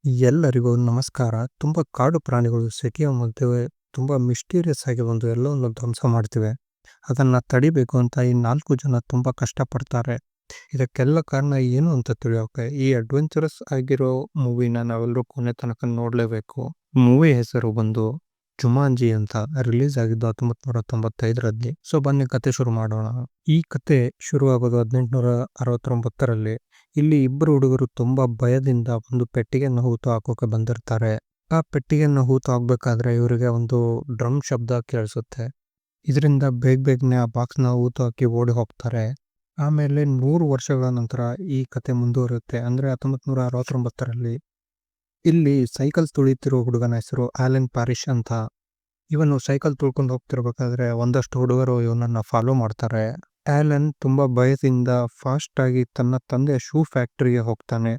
ಎಲ್ಲರಿಗೂ ನಮಸ್ಕಾರ. ತುಂಬ ಕಾಡು ಪ್ರಾಣಿಗಳು ಸಿಟಿಯ ಮಧ್ಯೆ ತುಂಬ ಮಿಸ್ಟೀರಿಯಸ್ ಆಗಿ ಒಂದು ಎಲ್ಲವನ್ನು ಧ್ವಂಸ ಮಾಡ್ತಿವೆ. ಅದನ್ನು ತಡಿಬೇಕು ಅಂತ ಈ 4 ಜನ ತುಂಬ ಕಷ್ಟಪಡ್ತಾರೆ. ಇದಕ್ಕೆಲ್ಲ ಕಾರಣ ಏನು ಅಂತ ತಿಳಿಯೋಕೆ ಈ ಅಡ್ವೆಂಚರಸ್ ಆಗಿರೋ ಮೂವಿನ ನಾವೆಲ್ಲರೂ ಕೊನೆ ತನಕ ನೋಡಲೇಬೇಕು. ಮೂವಿ ಹೆಸರು ಬಂದು ಜುಮಾಂಜಿ ಅಂತ. ರಿಲೀಸ್ ಆಗಿದ್ದು 1995ರಲ್ಲಿ. ಸೊ ಬನ್ನಿ ಕತೆ ಶುರು ಮಾಡೋಣ. ಈ ಕತೆ ಶುರುವಾಗೋದು 1869ರಲ್ಲಿ. ಇಲ್ಲಿ ಇಬ್ಬರು ಹುಡುಗರು ತುಂಬಾ ಭಯದಿಂದ ಒಂದು ಪೆಟ್ಟಿಗೆಯನ್ನು ಹೂತು ಹಾಕೋಕೆ ಬಂದಿರ್ತಾರೆ. ಆ ಪೆಟ್ಟಿಗೆಯನ್ನು ಹೂತು ಹಾಕ್ಬೇಕಾದ್ರೆ ಇವರಿಗೆ ಒಂದು ಡ್ರಮ್ ಶಬ್ದ ಕೇಳಿಸುತ್ತೆ. ಇದರಿಂದ ಬೇಗನೆ ಆ ಬಾಕ್ಸ್ನ ಹೂತು ಹಾಕಿ ಓಡಿ ಹೋಗ್ತಾರೆ. ಆಮೇಲೆ 100 ವರ್ಷಗಳ ನಂತರ ಈ ಕತೆ ಮುಂದುವರಿಯುತ್ತೆ. ಅಂದ್ರೆ 1969ರಲ್ಲಿ ಇಲ್ಲಿ ಸೈಕಲ್ ತುಳಿತಿರೋ ಹುಡುಗನ ಹೆಸರು ಆಲೆನ್ ಪ್ಯಾರಿಶ್ ಅಂತ. ಇವನು ಸೈಕಲ್ ತುಳ್ಕೊಂಡು ಹೋಗ್ತಿರ್ಬೇಕಾದ್ರೆ ಒಂದಷ್ಟು ಹುಡುಗರು ಇವನನ್ನ ಫಾಲೋ ಮಾಡ್ತಾರೆ. ಆಲನ್ ತುಂಬಾ ಭಯದಿಂದ ಫಾಸ್ಟ್ ಆಗಿ ತನ್ನ ತಂದೆಯ ಶೂ ಫ್ಯಾಕ್ಟರಿಗೆ ಹೋಗ್ತಾನೆ.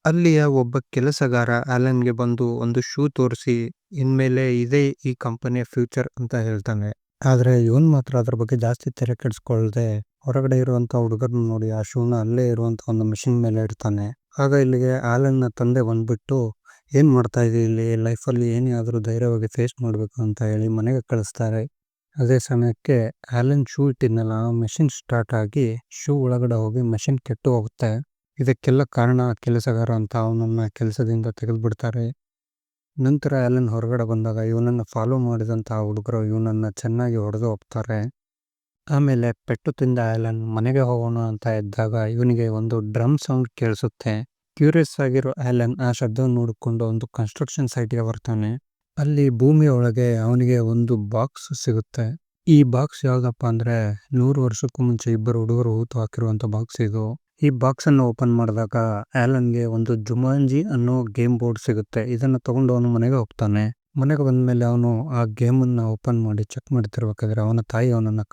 ಅಲ್ಲಿಯ ಒಬ್ಬ ಕೆಲಸಗಾರ ಆಲನ್ಗೆ ಬಂದು ಒಂದು ಶೂ ತೋರಿಸಿ ಇನ್ಮೇಲೆ ಇದೇ ಈ ಕಂಪನಿಯ ಫ್ಯೂಚರ್ ಅಂತ ಹೇಳ್ತಾನೆ. ಆದ್ರೆ ಇವನ್ ಮಾತ್ರ ಅದ್ರ ಬಗ್ಗೆ ಜಾಸ್ತಿ ತಲೆ ಕೆಡಿಸ್ಕೊಳ್ದೆ ಹೊರಗಡೆ ಇರುವಂತ ಹುಡುಗರನ್ನ ನೋಡಿ ಆ ಶೂನ ಅಲ್ಲೇ ಇರುವಂತ ಒಂದು ಮಿಷಿನ್ ಮೇಲೆ ಇಡ್ತಾನೆ. ಆಗ ಇಲ್ಲಿಗೆ ಆಲನ್ನ ತಂದೆ ಬಂದ್ಬಿಟ್ಟು ಏನ್ ಮಾಡ್ತಾ ಇದೀವಿ ಇಲ್ಲಿ, ಲೈಫಲ್ಲಿ ಏನೇ ಆದ್ರೂ ಧೈರ್ಯವಾಗಿ ಫೇಸ್ ಮಾಡ್ಬೇಕು ಅಂತ ಹೇಳಿ ಮನೆಗೆ ಕಳಿಸ್ತಾರೆ. ಅದೇ ಸಮಯಕ್ಕೆ ಆಲನ್ ಶೂ ಇಟ್ಟಿದ್ನಲ್ಲ, ಆ ಮೆಷಿನ್ ಸ್ಟಾರ್ಟ್ ಆಗಿ ಶೂ ಒಳಗಡೆ ಹೋಗಿ ಮೆಷಿನ್ ಕೆಟ್ಟು ಹೋಗುತ್ತೆ. ಇದಕ್ಕೆಲ್ಲ ಕಾರಣ ಕೆಲಸಗಾರ ಅಂತ ಅವನನ್ನ ಕೆಲಸದಿಂದ ತೆಗೆದುಬಿಡ್ತಾರೆ. ನಂತರ ಆಲನ್ ಹೊರಗಡೆ ಬಂದಾಗ ಇವನನ್ನ ಫಾಲೋ ಮಾಡಿದಂತ ಹುಡುಗರು ಇವನನ್ನ ಚೆನ್ನಾಗಿ ಹೊಡೆದು ಹೋಗ್ತಾರೆ. ಆಮೇಲೆ ಪೆಟ್ಟು ತಿಂದ ಆಲನ್ ಮನೆಗೆ ಹೋಗೋಣ ಅಂತ ಇದ್ದಾಗ ಇವನಿಗೆ ಒಂದು ಡ್ರಮ್ ಸೌಂಡ್ ಕೇಳಿಸುತ್ತೆ. ಕ್ಯೂರಿಯಸ್ ಆಗಿರೋ ಆಲನ್ ಆ ಶಬ್ದವನ್ನು ನೋಡಿಕೊಂಡು ಒಂದು ಕನ್ಸ್ಟ್ರಕ್ಷನ್ ಸೈಟ್ಗೆ ಬರ್ತಾನೆ. ಅಲ್ಲಿ ಭೂಮಿಯ ಒಳಗೆ ಅವನಿಗೆ ಒಂದು ಬಾಕ್ಸ್ ಸಿಗುತ್ತೆ. ಈ ಬಾಕ್ಸ್ ಯಾವ್ದಪ್ಪ ಅಂದ್ರೆ 100 ವರ್ಷಕ್ಕೂ ಮುಂಚೆ ಇಬ್ಬರು ಹುಡುಗರು ಹೂತು ಹಾಕಿರುವಂತ ಬಾಕ್ಸ್ ಇದು. ಈ ಬಾಕ್ಸ್ ಅನ್ನು ಓಪನ್ ಮಾಡಿದಾಗ ಆಲನ್ಗೆ ಒಂದು ಜುಮಾಂಜಿ ಅನ್ನೋ ಗೇಮ್ ಬೋರ್ಡ್ ಸಿಗುತ್ತೆ. ಇದನ್ನ ತಗೊಂಡು ಅವನು ಮನೆಗೆ ಹೋಗ್ತಾನೆ. ಮನೆಗೆ ಬಂದ್ಮೇಲೆ ಅವನು ಆ ಗೇಮ್ ಅನ್ನ ಓಪನ್ ಮಾಡಿ ಚೆಕ್ ಮಾಡ್ತಿರ್ಬೇಕಾದ್ರೆ ಅವನ ತಾಯಿ ಅವನನ್ನ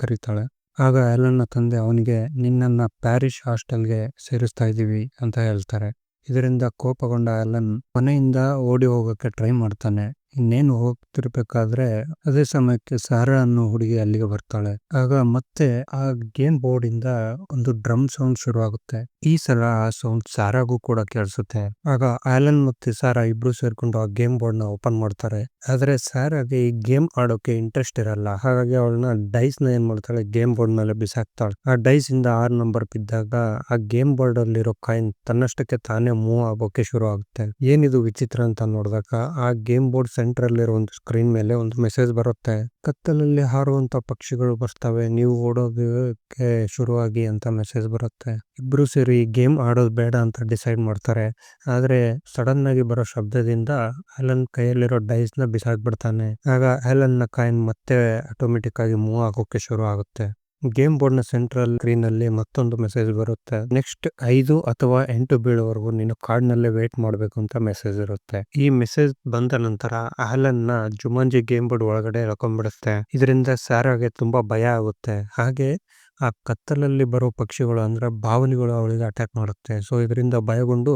ಕರೀತಾಳೆ. ಆಗ ಆಲನ್ನ ತಂದೆ ಅವನಿಗೆ ನಿನ್ನನ್ನ ಪ್ಯಾರಿಶ್ ಹಾಸ್ಟೆಲ್ಗೆ ಸೇರಿಸ್ತಾ ಇದೀವಿ ಅಂತ ಹೇಳ್ತಾರೆ. ಇದರಿಂದ ಕೋಪಗೊಂಡ ಆಲನ್ ಮನೆಯಿಂದ ಓಡಿ ಹೋಗೋಕೆ ಟ್ರೈ ಮಾಡ್ತಾನೆ. ಇನ್ನೇನು ಹೋಗ್ತಿರ್ಬೇಕಾದ್ರೆ ಅದೇ ಸಮಯಕ್ಕೆ ಸಾರಾ ಅನ್ನೋ ಹುಡುಗಿ ಅಲ್ಲಿಗೆ ಬರ್ತಾಳೆ. ಆಗ ಮತ್ತೆ ಆ ಗೇಮ್ ಬೋರ್ಡ್ ಇಂದ ಒಂದು ಡ್ರಮ್ ಸೌಂಡ್ ಶುರು ಆಗುತ್ತೆ. ಈ ಸಲ ಆ ಸೌಂಡ್ ಸಾರಾಗೂ ಕೂಡ ಕೇಳಿಸುತ್ತೆ. ಆಗ ಆಲನ್ ಮತ್ತೆ ಸಾರಾ ಇಬ್ರು ಸೇರ್ಕೊಂಡು ಆ ಗೇಮ್ ಬೋರ್ಡ್ ನ ಓಪನ್ ಮಾಡ್ತಾರೆ. ಆದ್ರೆ ಸಾರಾಗೆ ಈ ಗೇಮ್ ಆಡೋಕೆ ಇಂಟ್ರೆಸ್ಟ್ ಇರಲ್ಲ. ಹಾಗಾಗಿ ಅವಳನ್ನ ಡೈಸ್ ನ ಏನ್ ಮಾಡ್ತಾಳೆ, ಗೇಮ್ ಬೋರ್ಡ್ ಮೇಲೆ ಬಿಸಾಕ್ತಾಳೆ. ಆ ಡೈಸ್ ಇಂದ 6 ನಂಬರ್ ಬಿದ್ದಾಗ ಆ ಗೇಮ್ ಬೋರ್ಡ್ ಅಲ್ಲಿರೋ ಕಾಯಿನ್ ತನ್ನಷ್ಟಕ್ಕೆ ತಾನೇ ಮೂವ್ ಆಗೋಕೆ ಶುರು ಆಗುತ್ತೆ. ಏನಿದು ವಿಚಿತ್ರ ಅಂತ ನೋಡಿದಾಗ ಆ ಗೇಮ್ ಬೋರ್ಡ್ ಸೆಂಟರ್ ಅಲ್ಲಿರೋ ಒಂದು ಸ್ಕ್ರೀನ್ ಮೇಲೆ ಒಂದು ಮೆಸೇಜ್ ಬರುತ್ತೆ. ಕತ್ತಲಲ್ಲಿ ಹಾರುವಂತ ಪಕ್ಷಿಗಳು ಬರ್ತವೆ, ನೀವು ಓಡೋದಕ್ಕೆ ಶುರುವಾಗಿ ಅಂತ ಮೆಸೇಜ್ ಬರುತ್ತೆ. ಇಬ್ರು ಸೇರಿ ಗೇಮ್ ಆಡೋದು ಬೇಡ ಅಂತ ಡಿಸೈಡ್ ಮಾಡ್ತಾರೆ. ಆದ್ರೆ ಸಡನ್ ಆಗಿ ಬರೋ ಶಬ್ದದಿಂದ ಆಲನ್ ಕೈಯಲ್ಲಿರೋ ಡೈಸ್ ನ ಬಿಸಾಕ್ಬಿಡ್ತಾನೆ. ಆಗ ಆಲನ್ ನ ಕಾಯಿನ್ ಮತ್ತೆ ಆಟೋಮೆಟಿಕ್ ಆಗಿ ಮೂವ್ ಆಗೋಕೆ ಶುರು ಆಗುತ್ತೆ. ಗೇಮ್ ಬೋರ್ಡ್ ನ ಸೆಂಟ್ರಲ್ ಸ್ಕ್ರೀನ್ ಅಲ್ಲಿ ಮತ್ತೊಂದು ಮೆಸೇಜ್ ಬರುತ್ತೆ. ನೆಕ್ಸ್ಟ್ 5 ಅಥವಾ 8 ಬೀಳೋವರೆಗೂ ನೀನು ಕಾರ್ಡ್ನಲ್ಲೇ ವೇಟ್ ಮಾಡಬೇಕು ಅಂತ ಮೆಸೇಜ್ ಇರುತ್ತೆ. ಈ ಮೆಸೇಜ್ ಬಂದ ನಂತರ ಆಲನ್ ನ ಜುಮಾಂಜಿ ಗೇಮ್ ಬೋರ್ಡ್ ಒಳಗಡೆ ಎಳ್ಕೊಂಡ್ಬಿಡುತ್ತೆ. ಇದರಿಂದ ಸಾರಾಗೆ ತುಂಬಾ ಭಯ ಆಗುತ್ತೆ. ಹಾಗೆ ಆ ಕತ್ತಲಲ್ಲಿ ಬರೋ ಪಕ್ಷಿಗಳು ಅಂದ್ರೆ ಬಾವಲಿಗಳು ಅವಳಿಗೆ ಅಟ್ಯಾಕ್ ಮಾಡುತ್ತೆ. ಸೊ ಇದರಿಂದ ಭಯಗೊಂಡು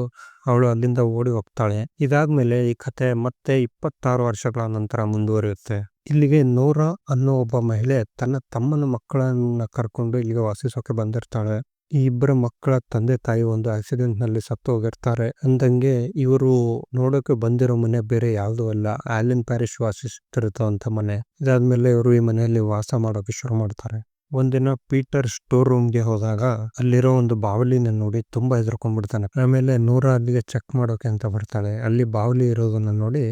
ಅವಳು ಅಲ್ಲಿಂದ ಓಡಿ ಹೋಗ್ತಾಳೆ. ಇದಾದ್ಮೇಲೆ ಈ ಕತೆ ಮತ್ತೆ 26 ವರ್ಷಗಳ ನಂತರ ಮುಂದುವರಿಯುತ್ತೆ. ಇಲ್ಲಿಗೆ ನೋರಾ ಅನ್ನೋ ಒಬ್ಬ ಮಹಿಳೆ ತನ್ನ ತಮ್ಮನ ಮಕ್ಕಳನ್ನ ಕರ್ಕೊಂಡು ಇಲ್ಲಿಗೆ ವಾಸಿಸೋಕೆ ಬಂದಿರ್ತಾಳೆ. ಈ ಇಬ್ಬರ ಮಕ್ಕಳ ತಂದೆ ತಾಯಿ ಒಂದು ಆಕ್ಸಿಡೆಂಟ್ ನಲ್ಲಿ ಸತ್ತು ಹೋಗಿರ್ತಾರೆ. ಅಂದಂಗೆ ಇವರು ನೋಡೋಕೆ ಬಂದಿರೋ ಮನೆ ಬೇರೆ ಯಾವ್ದು ಅಲ್ಲ, ಆಲನ್ ಪ್ಯಾರಿಶ್ ವಾಸಿಸುತ್ತಿರುವಂತ ಮನೆ. ಇದಾದ್ಮೇಲೆ ಇವರು ಈ ಮನೆಯಲ್ಲಿ ವಾಸ ಮಾಡೋಕೆ ಶುರು ಮಾಡ್ತಾರೆ. ಒಂದಿನ ಪೀಟರ್ ಸ್ಟೋರ್ ರೂಮ್ಗೆ ಹೋದಾಗ ಅಲ್ಲಿರೋ ಒಂದು ಬಾವಲಿನ ನೋಡಿ ತುಂಬಾ ಹೆದರ್ಕೊಂಡ್ಬಿಡ್ತಾನೆ. ಆಮೇಲೆ ನೋರಾ ಅಲ್ಲಿಗೆ ಚೆಕ್ ಮಾಡೋಕೆ ಅಂತ ಬರ್ತಾಳೆ. ಅಲ್ಲಿ ಬಾವಲಿ ಇರೋದನ್ನ ನೋಡಿ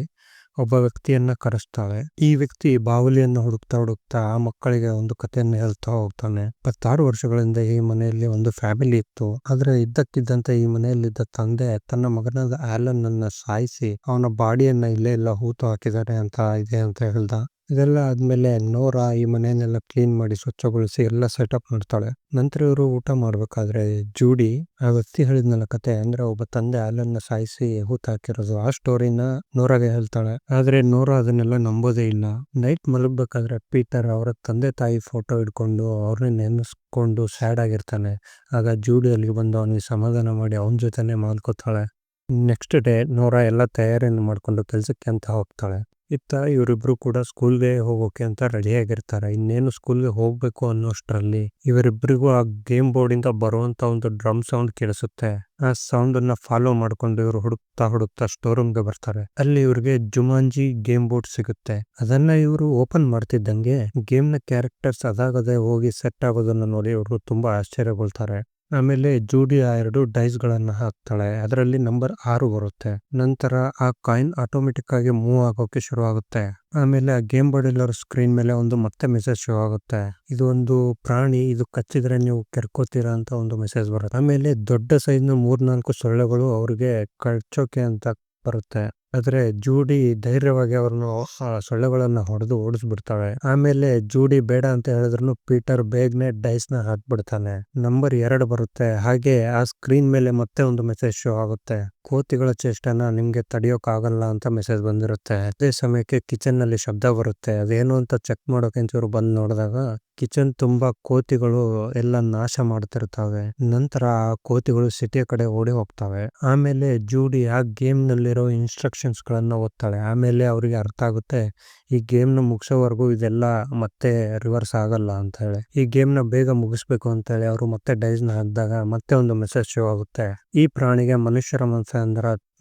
ಒಬ್ಬ ವ್ಯಕ್ತಿಯನ್ನ ಕರೆಸ್ತಾಳೆ. ಈ ವ್ಯಕ್ತಿ ಬಾವಲಿಯನ್ನು ಹುಡುಕ್ತಾ ಆ ಮಕ್ಕಳಿಗೆ ಒಂದು ಕಥೆಯನ್ನು ಹೇಳ್ತಾ ಹೋಗ್ತಾನೆ. 26 ವರ್ಷಗಳಿಂದ ಈ ಮನೆಯಲ್ಲಿ ಒಂದು ಫ್ಯಾಮಿಲಿ ಇತ್ತು. ಆದ್ರೆ ಇದ್ದಕ್ಕಿದ್ದಂತೆ ಈ ಮನೆಯಲ್ಲಿದ್ದ ತಂದೆ ತನ್ನ ಮಗನಾದ ಆಲನ್ ಅನ್ನ ಸಾಯಿಸಿ ಅವನ ಬಾಡಿಯನ್ನ ಇಲ್ಲೇ ಎಲ್ಲ ಹೂತು ಹಾಕಿದ್ದಾರೆ ಅಂತ ಇದೆ ಅಂತ ಹೇಳ್ದ. ಇದೆಲ್ಲ ಆದ್ಮೇಲೆ ನೋರಾ ಈ ಮನೆಯನ್ನೆಲ್ಲ ಕ್ಲೀನ್ ಮಾಡಿ ಸ್ವಚ್ಛಗೊಳಿಸಿ ಎಲ್ಲ ಸೆಟಪ್ ಮಾಡ್ತಾಳೆ. ನಂತರ ಇವರು ಊಟ ಮಾಡ್ಬೇಕಾದ್ರೆ ಜೂಡಿ ಆ ವ್ಯಕ್ತಿ ಹೇಳಿದ್ನಲ್ಲ ಕತೆ, ಅಂದ್ರೆ ಒಬ್ಬ ತಂದೆ ಆಲನ್ನ ಸಾಯಿಸಿ ಹೂತ್ ಹಾಕಿರೋದು, ಆ ಸ್ಟೋರಿನ ನೋರಾಗೆ ಹೇಳ್ತಾಳೆ. ಆದ್ರೆ ನೋರಾ ಅದನ್ನೆಲ್ಲ ನಂಬೋದೇ ಇಲ್ಲ. ನೈಟ್ ಮಲಗಬೇಕಾದ್ರೆ ಪೀಟರ್ ಅವರ ತಂದೆ ತಾಯಿ ಫೋಟೋ ಇಟ್ಕೊಂಡು ಅವ್ರನ್ನ ನೆನೆಸ್ಕೊಂಡು ಸ್ಯಾಡ್ ಆಗಿರ್ತಾನೆ. ಆಗ ಜೂಡಿ ಅಲ್ಲಿಗೆ ಬಂದು ಅವನಿಗೆ ಸಮಾಧಾನ ಮಾಡಿ ಅವನ ಜೊತೆನೆ ಮಲ್ಕೋತಾಳೆ. ನೆಕ್ಸ್ಟ್ ಡೇ ನೋರಾ ಎಲ್ಲ ತಯಾರಿಯನ್ನು ಮಾಡ್ಕೊಂಡು ಕೆಲ್ಸಕ್ಕೆ ಅಂತ ಹೋಗ್ತಾಳೆ. ಇತ್ತ ಇವರಿಬ್ರು ಕೂಡ ಸ್ಕೂಲ್ಗೆ ಹೋಗೋಕೆ ಅಂತ ರೆಡಿಯಾಗಿರ್ತಾರೆ. ಇನ್ನೇನು ಸ್ಕೂಲ್ಗೆ ಹೋಗ್ಬೇಕು ಅನ್ನೋಷ್ಟರಲ್ಲಿ ಇವರಿಬ್ಬರಿಗೂ ಆ ಗೇಮ್ ಬೋರ್ಡ್ ಇಂದ ಬರುವಂತ ಒಂದು ಡ್ರಮ್ ಸೌಂಡ್ ಕೇಳಿಸುತ್ತೆ. ಆ ಸೌಂಡ್ ಅನ್ನ ಫಾಲೋ ಮಾಡ್ಕೊಂಡು ಇವರು ಹುಡುಕ್ತಾ ಸ್ಟೋರ್ ರೂಮ್ಗೆ ಬರ್ತಾರೆ. ಅಲ್ಲಿ ಇವ್ರಿಗೆ ಜುಮಾಂಜಿ ಗೇಮ್ ಬೋರ್ಡ್ ಸಿಗುತ್ತೆ. ಅದನ್ನ ಇವರು ಓಪನ್ ಮಾಡ್ತಿದ್ದಂಗೆ ಗೇಮ್ ನ ಕ್ಯಾರೆಕ್ಟರ್ಸ್ ಅದಾಗದೆ ಹೋಗಿ ಸೆಟ್ ಆಗೋದನ್ನ ನೋಡಿ ಇವರು ತುಂಬಾ ಆಶ್ಚರ್ಯಗೊಳ್ತಾರೆ. ಆಮೇಲೆ ಜೂಡಿ ಆ 2 ಡೈಸ್ ಗಳನ್ನ ಹಾಕ್ತಾಳೆ. ಅದರಲ್ಲಿ ನಂಬರ್ 6 ಬರುತ್ತೆ. ನಂತರ ಆ ಕಾಯಿನ್ ಆಟೋಮೆಟಿಕ್ ಆಗಿ ಮೂವ್ ಆಗೋಕೆ ಶುರು ಆಗುತ್ತೆ. ಆಮೇಲೆ ಆ ಗೇಮ್ ಬೋರ್ಡ್ ಇಲ್ಲರ ಸ್ಕ್ರೀನ್ ಮೇಲೆ ಒಂದು ಮತ್ತೆ ಮೆಸೇಜ್ ಶೋ ಆಗುತ್ತೆ. ಇದು ಒಂದು ಪ್ರಾಣಿ, ಇದು ಕಚ್ಚಿದ್ರೆ ನೀವು ಕೆರ್ಕೋತೀರಾ ಅಂತ ಒಂದು ಮೆಸೇಜ್ ಬರುತ್ತೆ. ಆಮೇಲೆ ದೊಡ್ಡ ಸೈಜ್ ನ 3-4 ಸೊಳ್ಳೆಗಳು ಅವ್ರಿಗೆ ಕಚ್ಚೋಕೆ ಅಂತ ಬರುತ್ತೆ. ಆದ್ರೆ ಜೂಡಿ ಧೈರ್ಯವಾಗಿ ಅವ್ರನ್ನು ಸೊಳ್ಳೆಗಳನ್ನ ಹೊಡೆದು ಓಡಿಸ್ಬಿಡ್ತಾಳೆ. ಆಮೇಲೆ ಜೂಡಿ ಬೇಡ ಅಂತ ಹೇಳಿದ್ರು ಪೀಟರ್ ಬೇಗನೆ ಡೈಸ್ ನ ಹಾಕ್ಬಿಡ್ತಾನೆ. ನಂಬರ್ 2 ಬರುತ್ತೆ. ಹಾಗೆ ಆ ಸ್ಕ್ರೀನ್ ಮೇಲೆ ಮತ್ತೆ ಒಂದು ಮೆಸೇಜ್ ಶೋ ಆಗುತ್ತೆ. ಕೋತಿಗಳ ಚೇಷ್ಟನ ನಿಮ್ಗೆ ತಡಿಯೋಕ್ ಆಗಲ್ಲ ಅಂತ ಮೆಸೇಜ್ ಬಂದಿರುತ್ತೆ. ಅದೇ ಸಮಯಕ್ಕೆ ಕಿಚನ್ ನಲ್ಲಿ ಶಬ್ದ ಬರುತ್ತೆ. ಅದೇನು ಅಂತ ಚೆಕ್ ಮಾಡೋಕೆ ಅಂತ ಇವ್ರು ಬಂದು ನೋಡಿದಾಗ ಕಿಚನ್ ತುಂಬಾ ಕೋತಿಗಳು ಎಲ್ಲ ನಾಶ ಮಾಡ್ತಿರ್ತವೆ. ನಂತರ ಆ ಕೋತಿಗಳು ಸಿಟಿಯ ಕಡೆ ಓಡಿ ಹೋಗ್ತವೆ. ಆಮೇಲೆ ಜೂಡಿ ಆ ಗೇಮ್ ನಲ್ಲಿರೋ ಇನ್ಸ್ಟ್ರಕ್ಷನ್ಸ್ ಗಳನ್ನ ಓದ್ತಾಳೆ. ಆಮೇಲೆ ಅವ್ರಿಗೆ ಅರ್ಥ ಆಗುತ್ತೆ ಈ ಗೇಮ್ ನ ಮುಗಿಸೋವರೆಗೂ ಇದೆಲ್ಲ ಮತ್ತೆ ರಿವರ್ಸ್ ಆಗಲ್ಲ ಅಂತ ಹೇಳಿ. ಈ ಗೇಮ್ ನ ಬೇಗ ಮುಗಿಸ್ಬೇಕು ಅಂತ ಹೇಳಿ ಅವರು ಮತ್ತೆ ಡೈಸ್ ನ ಹಾಕಿದಾಗ ಮತ್ತೆ ಒಂದು ಮೆಸೇಜ್ ಶೋ ಆಗುತ್ತೆ. ಈ ಪ್ರಾಣಿಗೆ ಮನುಷ್ಯರ ಮನಸ್ಸು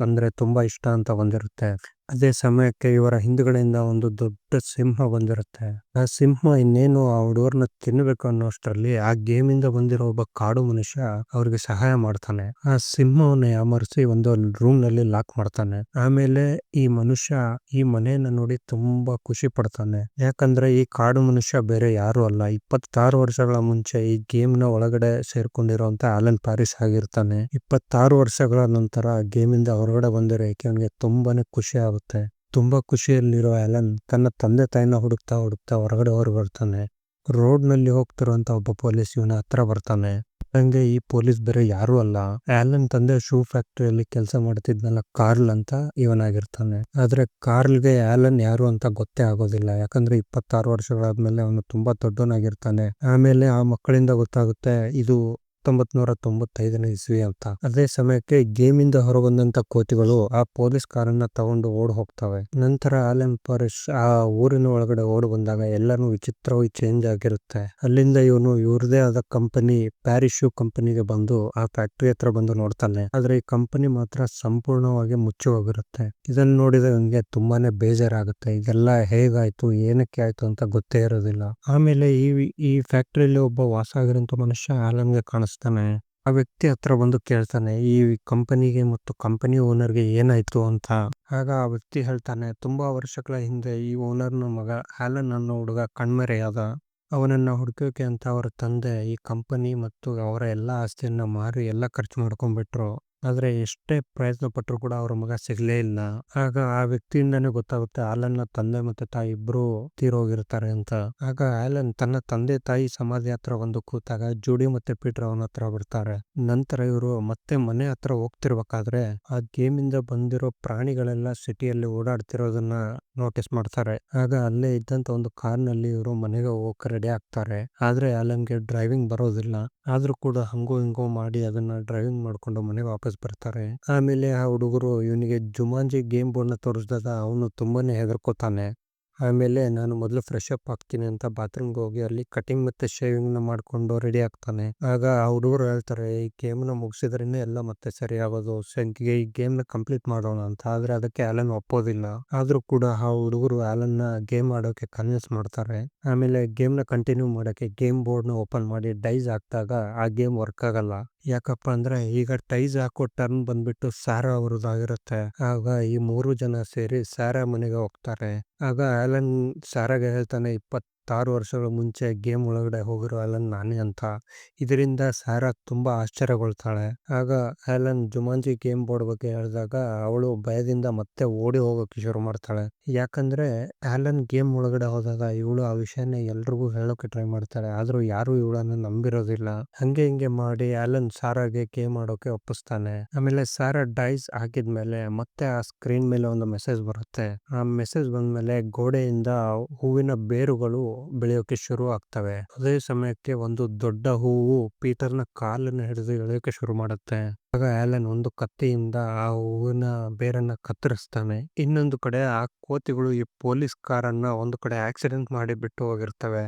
ಅಂದ್ರೆ ತುಂಬಾ ಇಷ್ಟ ಅಂತ ಬಂದಿರುತ್ತೆ. ಅದೇ ಸಮಯಕ್ಕೆ ಇವರ ಹಿಂದ್ಗಡೆಯಿಂದ ಒಂದು ದೊಡ್ಡ ಸಿಂಹ ಬಂದಿರುತ್ತೆ. ಆ ಸಿಂಹ ಇನ್ನೇನು ಆ ಹುಡುಗರನ್ನ ತಿನ್ಬೇಕು ಅನ್ನೋಷ್ಟರಲ್ಲಿ ಆ ಗೇಮ್ ಇಂದ ಬಂದಿರೋ ಒಬ್ಬ ಕಾಡು ಮನುಷ್ಯ ಅವ್ರಿಗೆ ಸಹಾಯ ಮಾಡ್ತಾನೆ. ಆ ಸಿಂಹವನ್ನ ಯಾಮರಿಸಿ ಒಂದು ರೂಮ್ ನಲ್ಲಿ ಲಾಕ್ ಮಾಡ್ತಾನೆ. ಆಮೇಲೆ ಈ ಮನುಷ್ಯ ಈ ಮನೆಯನ್ನ ನೋಡಿ ತುಂಬಾ ಖುಷಿ ಪಡ್ತಾನೆ. ಯಾಕಂದ್ರೆ ಈ ಕಾಡು ಮನುಷ್ಯ ಬೇರೆ ಯಾರು ಅಲ್ಲ, 26 ವರ್ಷಗಳ ಮುಂಚೆ ಈ ಗೇಮ್ ನ ಒಳಗಡೆ ಸೇರ್ಕೊಂಡಿರುವಂತ ಆಲನ್ ಪ್ಯಾರಿಸ್ ಆಗಿರ್ತಾನೆ. 26 ವರ್ಷಗಳ ನಂತರ ಗೇಮ್ ಇಂದ ಹೊರಗಡೆ ಬಂದಿರೋ ಅವನಿಗೆ ತುಂಬಾನೇ ಖುಷಿ ಆಗುತ್ತೆ. ತುಂಬಾ ಖುಷಿಯಲ್ಲಿರೋ ಆಲನ್ ತನ್ನ ತಂದೆ ತಾಯಿನ ಹುಡುಕ್ತಾ ಹೊರಗಡೆ ಬರ್ತಾನೆ. ರೋಡ್ ನಲ್ಲಿ ಹೋಗ್ತಿರುವಂತ ಒಬ್ಬ ಪೊಲೀಸ್ ಇವನ ಹತ್ರ ಬರ್ತಾನೆ. ಹಂಗೆ ಈ ಪೊಲೀಸ್ ಬೇರೆ ಯಾರು ಅಲ್ಲ, ಆಲನ್ ತಂದೆ ಶೂ ಫ್ಯಾಕ್ಟರಿಯಲ್ಲಿ ಕೆಲಸ ಮಾಡ್ತಿದ್ನಲ್ಲ ಕಾರ್ಲ್ ಅಂತ ಇವನಾಗಿರ್ತಾನೆ. ಆದ್ರೆ ಕಾರ್ಲ್ಗೆ ಆಲನ್ ಯಾರು ಅಂತ ಗೊತ್ತೇ ಆಗೋದಿಲ್ಲ. ಯಾಕಂದ್ರೆ 26 ವರ್ಷಗಳಾದ್ಮೇಲೆ ಅವನು ತುಂಬಾ ದೊಡ್ಡವನಾಗಿರ್ತಾನೆ. ಆಮೇಲೆ ಆ ಮಕ್ಕಳಿಂದ ಗೊತ್ತಾಗುತ್ತೆ ಇದು 1995ನೇ ಇಸ್ವಿ ಅಂತ. ಅದೇ ಸಮಯಕ್ಕೆ ಗೇಮ್ ಇಂದ ಹೊರಬಂದಂತ ಕೋತಿಗಳು ಆ ಪೊಲೀಸ್ ಕಾರನ್ನ ತಗೊಂಡು ಓಡ್ ಹೋಗ್ತವೆ. ನಂತರ ಆಲನ್ ಪ್ಯಾರಿಸ್ ಆ ಊರಿನ ಒಳಗಡೆ ಓಡ್ ಬಂದಾಗ ಎಲ್ಲಾನು ವಿಚಿತ್ರವಾಗಿ ಚೇಂಜ್ ಆಗಿರುತ್ತೆ. ಅಲ್ಲಿಂದ ಇವನು ಇವ್ರದೇ ಆದ ಕಂಪನಿ ಪ್ಯಾರಿಸ್ ಶೂ ಕಂಪನಿಗೆ ಬಂದು ಆ ಫ್ಯಾಕ್ಟರಿ ಹತ್ರ ಬಂದು ನೋಡ್ತಾನೆ. ಆದ್ರೆ ಈ ಕಂಪನಿ ಮಾತ್ರ ಸಂಪೂರ್ಣವಾಗಿ ಮುಚ್ಚಿ ಹೋಗಿರುತ್ತೆ. ಇದನ್ನ ನೋಡಿದ ಇವನಿಗೆ ತುಂಬಾನೇ ಬೇಜಾರಾಗುತ್ತೆ. ಇದೆಲ್ಲ ಹೇಗಾಯ್ತು, ಏನಕ್ಕೆ ಆಯ್ತು ಅಂತ ಗೊತ್ತೇ ಇರೋದಿಲ್ಲ. ಆಮೇಲೆ ಈ ಫ್ಯಾಕ್ಟರಿಯಲ್ಲಿ ಒಬ್ಬ ವಾಸ ಆಗಿರೋಂಥ ಮನುಷ್ಯ ಆಲನ್ಗೆ ಕಾಣಿಸ್ತಾನೆ. ಆ ವ್ಯಕ್ತಿ ಹತ್ರ ಬಂದು ಕೇಳ್ತಾನೆ ಈ ಕಂಪನಿಗೆ ಮತ್ತು ಕಂಪನಿ ಓನರ್ಗೆ ಏನಾಯ್ತು ಅಂತ. ಆಗ ಆ ವ್ಯಕ್ತಿ ಹೇಳ್ತಾನೆ, ತುಂಬಾ ವರ್ಷಗಳ ಹಿಂದೆ ಈ ಓನರ್ನ ಮಗ ಆಲನ್ ಅನ್ನೋ ಹುಡುಗ ಕಣ್ಮರೆಯಾದ. ಅವನನ್ನ ಹುಡುಕೋಕೆ ಅಂತ ಅವರ ತಂದೆ ಈ ಕಂಪನಿ ಮತ್ತು ಅವರ ಎಲ್ಲಾ ಆಸ್ತಿಯನ್ನ ಮಾರಿ ಎಲ್ಲ ಖರ್ಚು ಮಾಡ್ಕೊಂಡ್ಬಿಟ್ರು. ಆದ್ರೆ ಎಷ್ಟೇ ಪ್ರಯತ್ನ ಪಟ್ಟರು ಕೂಡ ಅವ್ರ ಮಗ ಸಿಗ್ಲೇ ಇಲ್ಲ. ಆಗ ಆ ವ್ಯಕ್ತಿಯಿಂದಾನೇ ಗೊತ್ತಾಗುತ್ತೆ ಆಲನ್ನ ತಂದೆ ಮತ್ತೆ ತಾಯಿ ಇಬ್ರು ತೀರೋಗಿರ್ತಾರೆ ಅಂತ. ಆಗ ಆಲನ್ ತನ್ನ ತಂದೆ ತಾಯಿ ಸಮಾಧಿ ಹತ್ರ ಬಂದು ಕೂತಾಗ ಜೂಡಿ ಮತ್ತೆ ಪೀಟರ್ ಅವನ ಹತ್ರ ಬರ್ತಾರೆ. ನಂತರ ಇವರು ಮತ್ತೆ ಮನೆ ಹತ್ರ ಹೋಗ್ತಿರ್ಬೇಕಾದ್ರೆ ಆ ಗೇಮ್ ಇಂದ ಬಂದಿರೋ ಪ್ರಾಣಿಗಳೆಲ್ಲ ಸಿಟಿಯಲ್ಲಿ ಓಡಾಡ್ತಿರೋದನ್ನ ನೋಟಿಸ್ ಮಾಡ್ತಾರೆ. ಆಗ ಅಲ್ಲೇ ಇದ್ದಂತ ಒಂದು ಕಾರ್ ನಲ್ಲಿ ಇವರು ಮನೆಗೆ ಹೋಗಕ್ಕೆ ರೆಡಿ ಆಗ್ತಾರೆ. ಆದ್ರೆ ಆಲನ್ಗೆ ಡ್ರೈವಿಂಗ್ ಬರೋದಿಲ್ಲ. ಆದ್ರೂ ಕೂಡ ಹಂಗೋ ಹಿಂಗೋ ಮಾಡಿ ಅದನ್ನ ಡ್ರೈವಿಂಗ್ ಮಾಡ್ಕೊಂಡು ಮನೆಗೆ ವಾಪಸ್ ಬರ್ತಾರೆ. ಆಮೇಲೆ ಆ ಹುಡುಗರು ಇವನಿಗೆ ಜುಮಾಂಜಿ ಗೇಮ್ ಬೋರ್ಡ್ ನ ತೋರಿಸಿದಾಗ ಅವನು ತುಂಬಾನೇ ಹೆದರ್ಕೋತಾನೆ. ಆಮೇಲೆ ನಾನು ಮೊದಲು ಫ್ರೆಶ್ ಅಪ್ ಆಗ್ತೀನಿ ಅಂತ ಬಾತ್ರೂಮ್ಗೆ ಹೋಗಿ ಅಲ್ಲಿ ಕಟಿಂಗ್ ಮತ್ತೆ ಶೇವಿಂಗ್ ನ ಮಾಡ್ಕೊಂಡು ರೆಡಿ ಆಗ್ತಾನೆ. ಆಗ ಆ ಹುಡುಗರು ಹೇಳ್ತಾರೆ ಈ ಗೇಮ್ ನ ಮುಗಿಸಿದ್ರೇನೆ ಎಲ್ಲ ಮತ್ತೆ ಸರಿ ಆಗೋದು, ಈ ಗೇಮ್ ನ ಕಂಪ್ಲೀಟ್ ಮಾಡೋಣ ಅಂತ. ಆದ್ರೆ ಅದಕ್ಕೆ ಆಲನ್ ಒಪ್ಪೋದಿಲ್ಲ. ಆದ್ರೂ ಕೂಡ ಆ ಹುಡುಗರು ಆಲನ್ ನ ಗೇಮ್ ಆಡೋಕೆ ಕನ್ವಿನ್ಸ್ ಮಾಡ್ತಾರೆ. ಆಮೇಲೆ ಗೇಮ್ ನ ಕಂಟಿನ್ಯೂ ಮಾಡಕ್ಕೆ ಗೇಮ್ ಬೋರ್ಡ್ ನ ಓಪನ್ ಮಾಡಿ ಡೈಸ್ ಹಾಕಿದಾಗ ಆ ಗೇಮ್ ವರ್ಕ್ ಆಗಲ್ಲ. ಯಾಕಪ್ಪ ಅಂದ್ರೆ ಈಗ ಟೈಸ್ ಹಾಕೋ ಟರ್ನ್ ಬಂದ್ಬಿಟ್ಟು ಸಾರಾ ಅವ್ರದ್ದಾಗಿರುತ್ತೆ. ಆಗ ಈ 3 ಜನ ಸೇರಿ ಸಾರಾ ಮನೆಗೆ ಹೋಗ್ತಾರೆ. ಆಗ ಆಲನ್ ಸಾರಾಗೆ ಹೇಳ್ತಾನೆ 26 ವರ್ಷಗಳ ಮುಂಚೆ ಗೇಮ್ ಒಳಗಡೆ ಹೋಗಿರೋ ಆಲನ್ ನಾನೇ ಅಂತ. ಇದರಿಂದ ಸಾರಾ ತುಂಬಾ ಆಶ್ಚರ್ಯಗೊಳ್ತಾಳೆ. ಆಗ ಆಲನ್ ಜುಮಾಂಜಿ ಗೇಮ್ ಬೋರ್ಡ್ ಬಗ್ಗೆ ಹೇಳಿದಾಗ ಅವಳು ಭಯದಿಂದ ಮತ್ತೆ ಓಡಿ ಹೋಗೋಕೆ ಶುರು ಮಾಡ್ತಾಳೆ. ಯಾಕಂದ್ರೆ ಆಲನ್ ಗೇಮ್ ಒಳಗಡೆ ಹೋದಾಗ ಇವಳು ಆ ವಿಷಯನ ಎಲ್ರಿಗೂ ಹೇಳೋಕೆ ಟ್ರೈ ಮಾಡ್ತಾಳೆ. ಆದ್ರೂ ಯಾರು ಇವಳನ್ನ ನಂಬಿರೋದಿಲ್ಲ. ಹಂಗೆ ಹಿಂಗೆ ಮಾಡಿ ಆಲನ್ ಸಾರಾಗೆ ಗೇಮ್ ಆಡೋಕೆ ಒಪ್ಪಿಸ್ತಾನೆ. ಆಮೇಲೆ ಸಾರಾ ಡೈಸ್ ಹಾಕಿದ್ಮೇಲೆ ಮತ್ತೆ ಆ ಸ್ಕ್ರೀನ್ ಮೇಲೆ ಒಂದು ಮೆಸೇಜ್ ಬರುತ್ತೆ. ಆ ಮೆಸೇಜ್ ಬಂದ್ಮೇಲೆ ಗೋಡೆಯಿಂದ ಹೂವಿನ ಬೇರುಗಳು ಬೆಳೆಯೋಕೆ ಶುರು ಆಗ್ತವೆ. ಅದೇ ಸಮಯಕ್ಕೆ ಒಂದು ದೊಡ್ಡ ಹೂವು ಪೀಟರ್ನ ಕಾಲನ್ನು ಹಿಡಿದು ಎಳೆಯೋಕೆ ಶುರು ಮಾಡುತ್ತೆ. ಆಗ ಆಲನ್ ಒಂದು ಕತ್ತಿಯಿಂದ ಆ ಹೂವಿನ ಬೇರನ್ನ ಕತ್ತರಿಸ್ತಾನೆ. ಇನ್ನೊಂದು ಕಡೆ ಆ ಕೋತಿಗಳು ಈ ಪೊಲೀಸ್ ಕಾರನ್ನ ಒಂದು ಕಡೆ ಆಕ್ಸಿಡೆಂಟ್ ಮಾಡಿ ಬಿಟ್ಟು ಹೋಗಿರ್ತವೆ.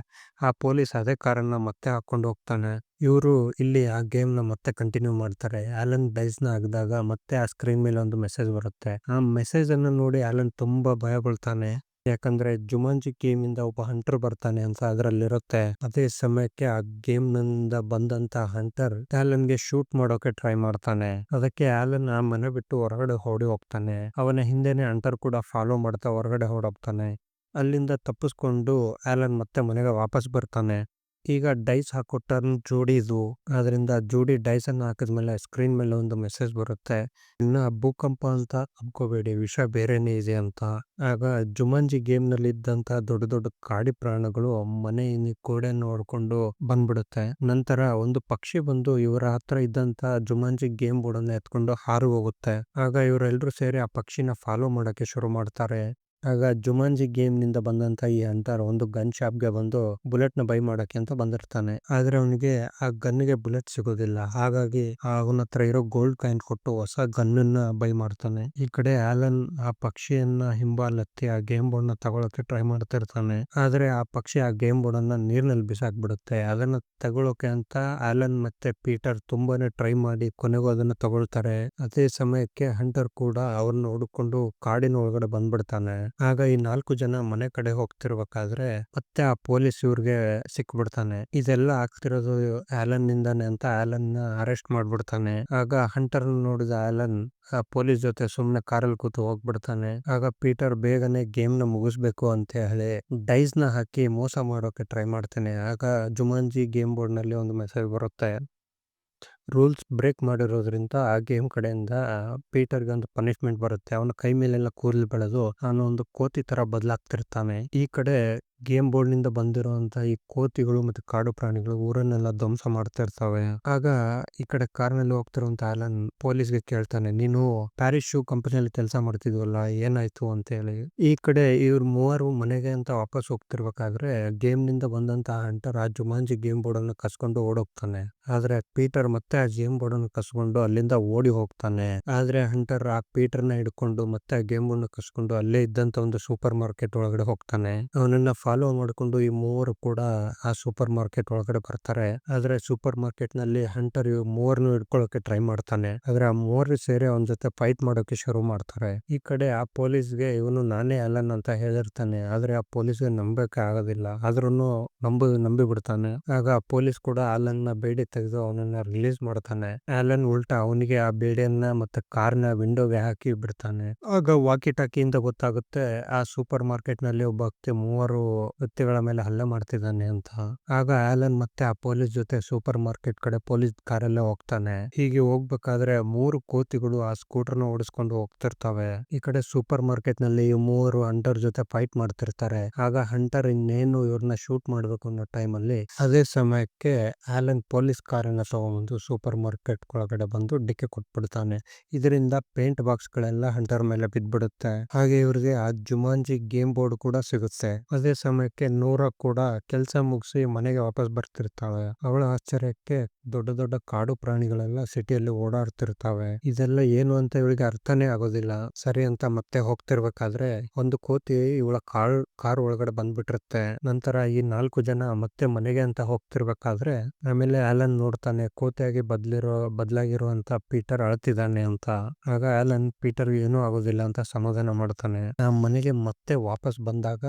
ಆ ಪೊಲೀಸ್ ಅದೇ ಕಾರನ್ನ ಮತ್ತೆ ಹಾಕೊಂಡು ಹೋಗ್ತಾನೆ. ಇವರು ಇಲ್ಲಿ ಆ ಗೇಮ್ನ ಮತ್ತೆ ಕಂಟಿನ್ಯೂ ಮಾಡ್ತಾರೆ. ಆಲನ್ ಡೈಸ್ನ ಹಾಕಿದಾಗ ಮತ್ತೆ ಆ ಸ್ಕ್ರೀನ್ ಮೇಲೆ ಒಂದು ಮೆಸೇಜ್ ಬರುತ್ತೆ. ಆ ಮೆಸೇಜ್ ಅನ್ನು ನೋಡಿ ಆಲನ್ ತುಂಬಾ ಭಯ ಬೀಳ್ತಾನೆ. ಯಾಕಂದ್ರೆ ಜುಮಾಂಜಿ ಗೇಮ್ ಇಂದ ಒಬ್ಬ ಹಂಟರ್ ಬರ್ತಾನೆ ಅಂತ ಅದರಲ್ಲಿರುತ್ತೆ. ಅದೇ ಸಮಯಕ್ಕೆ ಆ ಗೇಮ್ ನಿಂದ ಬಂದಂತ ಹಂಟರ್ ಆಲನ್ಗೆ ಶೂಟ್ ಮಾಡೋಕೆ ಟ್ರೈ ಮಾಡ್ತಾನೆ. ಅದಕ್ಕೆ ಆಲನ್ ಆ ಮನೆ ಬಿಟ್ಟು ಹೊರಗಡೆ ಓಡಿ ಹೋಗ್ತಾನೆ. ಅವನ ಹಿಂದೆನೆ ಹಂಟರ್ ಕೂಡ ಫಾಲೋ ಮಾಡ್ತಾ ಹೊರಗಡೆ ಓಡೋಗ್ತಾನೆ. ಅಲ್ಲಿಂದ ತಪ್ಪಿಸ್ಕೊಂಡು ಆಲನ್ ಮತ್ತೆ ಮನೆಗೆ ವಾಪಸ್ ಬರ್ತಾನೆ. ಈಗ ಡೈಸ್ ಹಾಕೋ ಟರ್ನ್ ಜೋಡಿದು. ಅದರಿಂದ ಜೋಡಿ ಡೈಸ್ ಅನ್ನು ಹಾಕಿದ್ಮೇಲೆ ಸ್ಕ್ರೀನ್ ಮೇಲೆ ಒಂದು ಮೆಸೇಜ್ ಬರುತ್ತೆ. ಇನ್ನ ಭೂಕಂಪ ಅಂತ ಅನ್ಕೋಬೇಡಿ, ವಿಷಯ ಬೇರೆನೇ ಇದೆ ಅಂತ. ಆಗ ಜುಮಾಂಜಿ ಗೇಮ್ ನಲ್ಲಿ ಇದ್ದಂತ ದೊಡ್ಡ ದೊಡ್ಡ ಕಾಡಿ ಪ್ರಾಣಿಗಳು ಮನೆ ಗೋಡೆ ನೋಡ್ಕೊಂಡು ಬಂದ್ಬಿಡುತ್ತೆ. ನಂತರ ಒಂದು ಪಕ್ಷಿ ಬಂದು ಇವರ ಹತ್ರ ಇದ್ದಂತ ಜುಮಾಂಜಿ ಗೇಮ್ ಬೋರ್ಡ್ ಅನ್ನ ಎತ್ಕೊಂಡು ಹಾರು ಹೋಗುತ್ತೆ. ಆಗ ಇವರೆಲ್ಲರೂ ಸೇರಿ ಆ ಪಕ್ಷಿನ ಫಾಲೋ ಮಾಡಕ್ಕೆ ಶುರು ಮಾಡ್ತಾರೆ. ಆಗ ಜುಮಾಂಜಿ ಗೇಮ್ ನಿಂದ ಬಂದಂತ ಈ ಹಂಟರ್ ಒಂದು ಗನ್ ಶಾಪ್ ಗೆ ಬಂದು ಬುಲೆಟ್ ನ ಬೈ ಮಾಡಕ್ಕೆ ಅಂತ ಬಂದಿರ್ತಾನೆ. ಆದ್ರೆ ಅವನಿಗೆ ಆ ಗನ್ಗೆ ಬುಲೆಟ್ ಸಿಗೋದಿಲ್ಲ. ಹಾಗಾಗಿ ಅವನ ಹತ್ರ ಇರೋ ಗೋಲ್ಡ್ ಕಾಯಿನ್ ಕೊಟ್ಟು ಹೊಸ ಗನ್ನನ್ನ ಬೈ ಮಾಡ್ತಾನೆ. ಈ ಕಡೆ ಆಲನ್ ಆ ಪಕ್ಷಿಯನ್ನ ಹಿಂಬಾಲತ್ತಿ ಆ ಗೇಮ್ ಬೋರ್ಡ್ ನ ತಗೊಳಕ್ಕೆ ಟ್ರೈ ಮಾಡ್ತಿರ್ತಾನೆ. ಆದ್ರೆ ಆ ಪಕ್ಷಿ ಆ ಗೇಮ್ ಬೋರ್ಡ್ ಅನ್ನ ನೀರಿನಲ್ಲಿ ಬಿಸಾಕ್ಬಿಡುತ್ತೆ. ಅದನ್ನ ತಗೊಳಕ್ಕೆ ಅಂತ ಆಲನ್ ಮತ್ತೆ ಪೀಟರ್ ತುಂಬಾನೇ ಟ್ರೈ ಮಾಡಿ ಕೊನೆಗೂ ಅದನ್ನ ತಗೊಳ್ತಾರೆ. ಅದೇ ಸಮಯಕ್ಕೆ ಹಂಟರ್ ಕೂಡ ಅವ್ರನ್ನ ಹುಡುಕೊಂಡು ಕಾಡಿನ ಒಳಗಡೆ ಬಂದ್ಬಿಡ್ತಾನೆ. ಆಗ ಈ 4 ಜನ ಮನೆ ಕಡೆ ಹೋಗ್ತಿರ್ಬೇಕಾದ್ರೆ ಮತ್ತೆ ಆ ಪೊಲೀಸ್ ಇವ್ರಿಗೆ ಸಿಕ್ಬಿಡ್ತಾನೆ. ಇದೆಲ್ಲ ಆಗ್ತಿರೋದು ಆಲನ್ ನಿಂದಾನೆ ಅಂತ ಆಲನ್ ನ ಅರೆಸ್ಟ್ ಮಾಡ್ಬಿಡ್ತಾನೆ. ಆಗ ಹಂಟರ್ ನೋಡಿದ ಆಲನ್ ಆ ಪೊಲೀಸ್ ಜೊತೆ ಸುಮ್ನೆ ಕಾರಲ್ಲಿ ಕೂತು ಹೋಗ್ಬಿಡ್ತಾನೆ. ಆಗ ಪೀಟರ್ ಬೇಗನೆ ಗೇಮ್ ನ ಮುಗಿಸ್ಬೇಕು ಅಂತ ಹೇಳಿ ಡೈಸ್ ನ ಹಾಕಿ ಮೋಸ ಮಾಡೋಕೆ ಟ್ರೈ ಮಾಡ್ತಾನೆ. ಆಗ ಜುಮಾಂಜಿ ಗೇಮ್ ಬೋರ್ಡ್ ನಲ್ಲಿ ಒಂದು ಮೆಸೇಜ್ ಬರುತ್ತೆ. ರೂಲ್ಸ್ ಬ್ರೇಕ್ ಮಾಡಿರೋದ್ರಿಂದ ಆ ಗೇಮ್ ಕಡೆಯಿಂದ ಪೀಟರ್ಗೆ ಒಂದು ಪನಿಷ್ಮೆಂಟ್ ಬರುತ್ತೆ. ಅವನ ಕೈ ಮೇಲೆಲ್ಲ ಕೂದಲು ಬೆಳೆದು ಅವನು ಒಂದು ಕೋತಿ ತರ ಬದಲಾಗ್ತಿರ್ತಾನೆ. ಈ ಕಡೆ ಗೇಮ್ ಬೋರ್ಡ್ ನಿಂದ ಬಂದಿರುವಂತ ಈ ಕೋತಿಗಳು ಮತ್ತೆ ಕಾಡು ಪ್ರಾಣಿಗಳು ಊರನ್ನೆಲ್ಲ ಧ್ವಂಸ ಮಾಡ್ತಾ ಇರ್ತವೆ. ಆಗ ಈ ಕಡೆ ಕಾರ್ನಲ್ಲಿ ಹೋಗ್ತಿರುವಂತ ಆಲನ್ ಪೊಲೀಸ್ಗೆ ಕೇಳ್ತಾನೆ, ನೀನು ಪ್ಯಾರಿಸ್ ಶೂ ಕಂಪನಿಯಲ್ಲಿ ಕೆಲಸ ಮಾಡ್ತಿದ್ವಲ್ಲ, ಏನಾಯ್ತು ಅಂತ ಹೇಳಿ. ಈ ಕಡೆ ಇವ್ರು ಮೂವರು ಮನೆಗೆ ಅಂತ ವಾಪಸ್ ಹೋಗ್ತಿರ್ಬೇಕಾದ್ರೆ ಗೇಮ್ ನಿಂದ ಬಂದಂತ ಹಂಟರ್ ಆ ಜುಮಾಂಜಿ ಗೇಮ್ ಬೋರ್ಡ್ ಅನ್ನು ಕಸ್ಕೊಂಡು ಓಡೋಗ್ತಾನೆ. ಆದ್ರೆ ಪೀಟರ್ ಮತ್ತೆ ಆ ಗೇಮ್ ಬೋರ್ಡ್ ಅನ್ನು ಕಸ್ಕೊಂಡು ಅಲ್ಲಿಂದ ಓಡಿ ಹೋಗ್ತಾನೆ. ಆದ್ರೆ ಹಂಟರ್ ಆ ಪೀಟರ್ ನ ಹಿಡ್ಕೊಂಡು ಮತ್ತೆ ಆ ಗೇಮ್ ಬೋರ್ಡ್ ನ ಕಸ್ಕೊಂಡು ಅಲ್ಲೇ ಇದ್ದಂತ ಒಂದು ಸೂಪರ್ ಮಾರ್ಕೆಟ್ ಒಳಗಡೆ ಹೋಗ್ತಾನೆ. ಅವನನ್ನ ಫಾಲೋ ಮಾಡ್ಕೊಂಡು ಈ ಮೂವರು ಕೂಡ ಆ ಸೂಪರ್ ಮಾರ್ಕೆಟ್ ಒಳಗಡೆ ಬರ್ತಾರೆ. ಆದ್ರೆ ಸೂಪರ್ ಮಾರ್ಕೆಟ್ ನಲ್ಲಿ ಹಂಟರ್ ಇವ್ ಮೂವರ್ನು ಹಿಡ್ಕೊಳ್ಳೋಕೆ ಟ್ರೈ ಮಾಡ್ತಾನೆ. ಆದ್ರೆ ಆ ಮೂವರು ಸೇರಿ ಅವನ ಜೊತೆ ಫೈಟ್ ಮಾಡೋಕೆ ಶುರು ಮಾಡ್ತಾರೆ. ಈ ಕಡೆ ಆ ಪೊಲೀಸ್ಗೆ ಇವನು ನಾನೇ ಅಲನ್ ಅಂತ ಹೇಳಿರ್ತಾನೆ. ಆದ್ರೆ ಆ ಪೊಲೀಸ್ಗೆ ನಂಬಕ್ಕೆ ಆಗೋದಿಲ್ಲ. ಆದ್ರೂನು ನಂಬಿ ಬಿಡ್ತಾನೆ. ಆಗ ಆ ಪೊಲೀಸ್ ಕೂಡ ಆಲನ್ ನ ಬೇಡಿ ತೆಗೆದು ಅವನನ್ನ ರಿಲೀಸ್ ಮಾಡ್ತಾನೆ. ಆಲನ್ ಉಲ್ಟಾ ಅವನಿಗೆ ಆ ಬೇಡಿಯನ್ನ ಮತ್ತೆ ಕಾರ್ನ ವಿಂಡೋಗೆ ಹಾಕಿ ಬಿಡ್ತಾನೆ. ಆಗ ವಾಕಿ ಟಾಕಿಯಿಂದ ಗೊತ್ತಾಗುತ್ತೆ ಆ ಸೂಪರ್ ಮಾರ್ಕೆಟ್ ನಲ್ಲಿ ಒಬ್ಬ ಮೂವರು ವ್ಯಕ್ತಿಗಳ ಮೇಲೆ ಹಲ್ಲೆ ಮಾಡ್ತಿದ್ದಾನೆ ಅಂತ. ಆಗ ಆಲನ್ ಮತ್ತೆ ಆ ಪೊಲೀಸ್ ಜೊತೆ ಸೂಪರ್ ಮಾರ್ಕೆಟ್ ಕಡೆ ಪೊಲೀಸ್ ಕಾರಲ್ಲೇ ಹೋಗ್ತಾನೆ. ಹೀಗೆ ಹೋಗ್ಬೇಕಾದ್ರೆ 3 ಕೋತಿಗಳು ಆ ಸ್ಕೂಟರ್ ನ ಓಡಿಸ್ಕೊಂಡು ಹೋಗ್ತಿರ್ತವೆ. ಈ ಕಡೆ ಸೂಪರ್ ಮಾರ್ಕೆಟ್ ನಲ್ಲಿ ಈ ಮೂವರು ಹಂಟರ್ ಜೊತೆ ಫೈಟ್ ಮಾಡ್ತಿರ್ತಾರೆ. ಆಗ ಹಂಟರ್ ಇನ್ನೇನು ಇವ್ರನ್ನ ಶೂಟ್ ಮಾಡ್ಬೇಕು ಅನ್ನೋ ಟೈಮ್ ಅಲ್ಲಿ ಅದೇ ಸಮಯಕ್ಕೆ ಆಲನ್ ಪೊಲೀಸ್ ಕಾರನ್ನ ತಗೊಂಡ್ಬಂದು ಸೂಪರ್ ಮಾರ್ಕೆಟ್ ಒಳಗಡೆ ಬಂದು ಡಿಕ್ಕಿ ಕೊಟ್ಬಿಡ್ತಾನೆ. ಇದರಿಂದ ಪೇಂಟ್ ಬಾಕ್ಸ್ ಗಳೆಲ್ಲ ಹಂಟರ್ ಮೇಲೆ ಬಿದ್ದ್ಬಿಡುತ್ತೆ. ಹಾಗೆ ಇವ್ರಿಗೆ ಆ ಜುಮಾಂಜಿ ಗೇಮ್ ಬೋರ್ಡ್ ಕೂಡ ಸಿಗುತ್ತೆ. ಅದೇ ಸಮಯಕ್ಕೆ ನೂರಾ ಕೂಡ ಕೆಲಸ ಮುಗಿಸಿ ಮನೆಗೆ ವಾಪಸ್ ಬರ್ತಿರ್ತಾಳೆ. ಅವಳ ಆಶ್ಚರ್ಯಕ್ಕೆ ದೊಡ್ಡ ದೊಡ್ಡ ಕಾಡು ಪ್ರಾಣಿಗಳೆಲ್ಲ ಸಿಟಿಯಲ್ಲಿ ಓಡಾಡ್ತಿರ್ತಾವೆ. ಇದೆಲ್ಲ ಏನು ಅಂತ ಇವಳಿಗೆ ಅರ್ಥನೇ ಆಗೋದಿಲ್ಲ. ಸರಿ ಅಂತ ಮತ್ತೆ ಹೋಗ್ತಿರ್ಬೇಕಾದ್ರೆ ಒಂದು ಕೋತಿ ಇವಳ ಕಾರ್ ಒಳಗಡೆ ಬಂದ್ಬಿಟ್ಟಿರುತ್ತೆ. ನಂತರ ಈ 4 ಜನ ಮತ್ತೆ ಮನೆಗೆ ಅಂತ ಹೋಗ್ತಿರ್ಬೇಕಾದ್ರೆ ಆಮೇಲೆ ಆಲನ್ ನೋಡ್ತಾನೆ ಕೋತಿಯಾಗಿ ಬದಲಾಗಿರುವಂತ ಪೀಟರ್ ಅಳ್ತಿದ್ದಾನೆ ಅಂತ. ಆಗ ಆಲನ್ ಪೀಟರ್ ಏನೂ ಆಗೋದಿಲ್ಲ ಅಂತ ಸಮಾಧಾನ ಮಾಡ್ತಾನೆ. ಆ ಮನೆಗೆ ಮತ್ತೆ ವಾಪಸ್ ಬಂದಾಗ